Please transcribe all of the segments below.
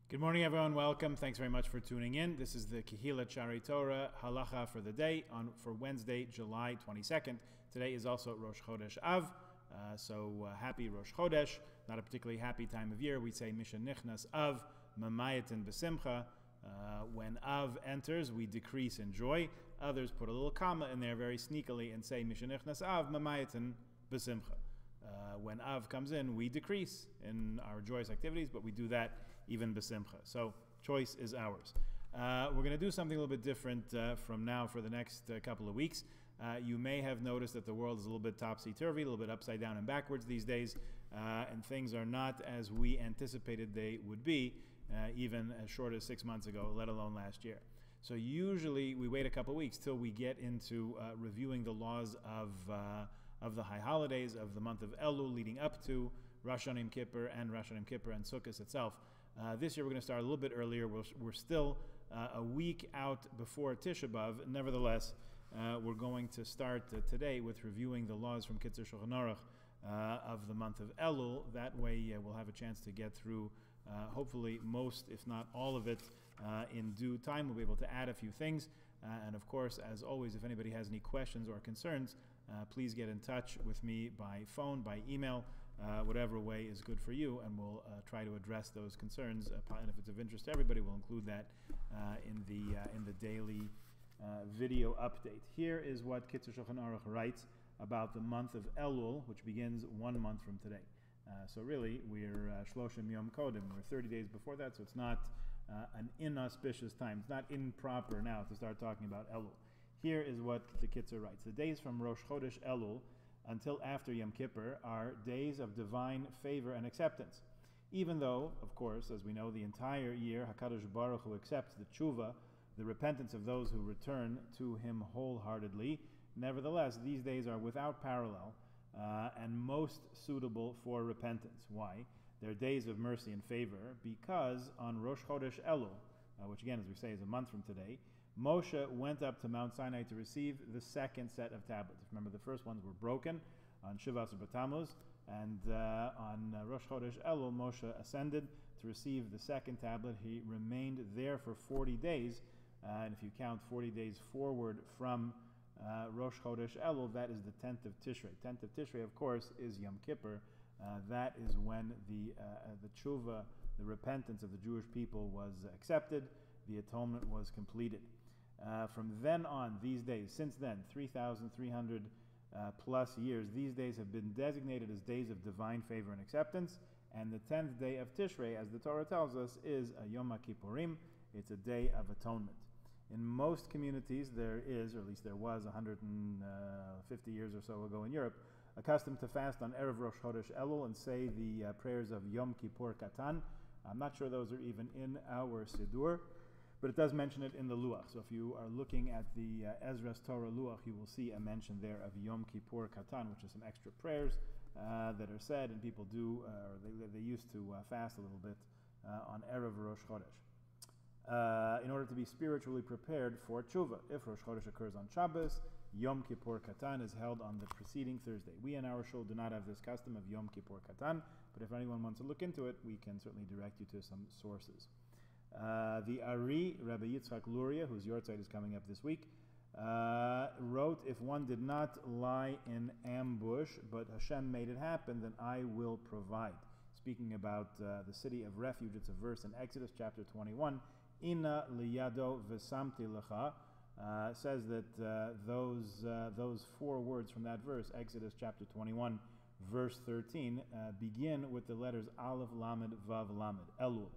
Good morning, everyone. Welcome. Thanks very much for tuning in. This is the Kehillat Shari Torah Halacha for the day for Wednesday, July 22nd. Today is also Rosh Chodesh Av, so happy Rosh Chodesh. Not a particularly happy time of year. We say Misha Nichnas Av, Mamayatin Besimcha. When Av enters, we decrease in joy. Others put a little comma in there very sneakily and say Misha Nichnas Av, Mamayatin Besimcha. When Av comes in, we decrease in our joyous activities, but we do that even besimcha. So choice is ours. We're going to do something a little bit different from now for the next couple of weeks. You may have noticed that the world is a little bit topsy-turvy, a little bit upside down and backwards these days, and things are not as we anticipated they would be, even as short as 6 months ago, let alone last year. So usually we wait a couple of weeks till we get into reviewing the laws of the high holidays of the month of Elul leading up to Rosh Hashanah Yom Kippur and Sukkot itself. This year we're going to start a little bit earlier. We're still a week out before Tisha B'Av. Nevertheless, we're going to start today with reviewing the laws from Kitzur Shulchan Aruch of the month of Elul. That way we'll have a chance to get through hopefully most, if not all of it, in due time. We'll be able to add a few things. And of course, as always, if anybody has any questions or concerns, please get in touch with me by phone, by email, whatever way is good for you, and we'll try to address those concerns. And if it's of interest to everybody, we'll include that in the daily video update. Here is what Kitzur Shulchan Aruch writes about the month of Elul, which begins 1 month from today. So really, we're Shloshim Yom Kodim. We're 30 days before that, so it's not an inauspicious time. It's not improper now to start talking about Elul. Here is what the Kitzur writes. The days from Rosh Chodesh Elul until after Yom Kippur are days of divine favor and acceptance. Even though, of course, as we know, the entire year, HaKadosh Baruch Hu accepts the tshuva, the repentance of those who return to Him wholeheartedly, nevertheless, these days are without parallel and most suitable for repentance. Why? They're days of mercy and favor because on Rosh Chodesh Elul, which again, as we say, is a month from today, Moshe went up to Mount Sinai to receive the second set of tablets. Remember, the first ones were broken on Shivas B'Tammuz, and on Rosh Chodesh Elul, Moshe ascended to receive the second tablet. He remained there for 40 days, and if you count 40 days forward from Rosh Chodesh Elul, that is the 10th of Tishrei. 10th of Tishrei, of course, is Yom Kippur. That is when the tshuva, the repentance of the Jewish people was accepted, the atonement was completed. From then on, these days, since then, 3,300 plus years, these days have been designated as days of divine favor and acceptance, and the 10th day of Tishrei, as the Torah tells us, is a Yom HaKippurim. It's a day of atonement. In most communities, there is, or at least there was 150 years or so ago in Europe, accustomed to fast on Erev Rosh Chodesh Elul and say the prayers of Yom Kippur Katan. I'm not sure those are even in our Siddur, but it does mention it in the Luach. So if you are looking at the Ezra's Torah Luach, you will see a mention there of Yom Kippur Katan, which is some extra prayers that are said, and people do, or they used to fast a little bit on Erev Rosh Chodesh. In order to be spiritually prepared for tshuva. If Rosh Chodesh occurs on Shabbos, Yom Kippur Katan is held on the preceding Thursday. We in our shul do not have this custom of Yom Kippur Katan, but if anyone wants to look into it, we can certainly direct you to some sources. The Ari, Rabbi Yitzchak Luria, whose yortzeit is coming up this week, wrote, if one did not lie in ambush, but Hashem made it happen, then I will provide. Speaking about the city of refuge, it's a verse in Exodus chapter 21, Ina liyado v'samti lecha, says that those 4 words from that verse, Exodus chapter 21, verse 13, begin with the letters Aleph, Lamed, Vav, Lamed, Elul,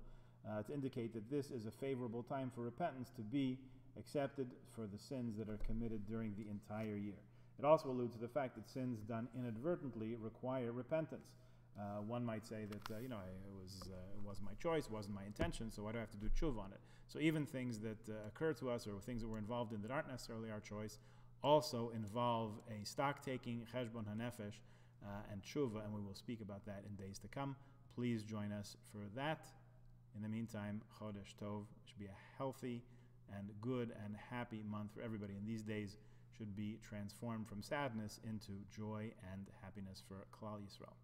to indicate that this is a favorable time for repentance to be accepted for the sins that are committed during the entire year. It also alludes to the fact that sins done inadvertently require repentance. One might say that it wasn't my choice, it wasn't my intention, so why do I have to do tshuva on it? So even things that occur to us or things that we're involved in that aren't necessarily our choice also involve a stock-taking, cheshbon hanefesh, and tshuva, and we will speak about that in days to come. Please join us for that. In the meantime, Chodesh Tov should be a healthy and good and happy month for everybody, and these days should be transformed from sadness into joy and happiness for Klal Yisrael.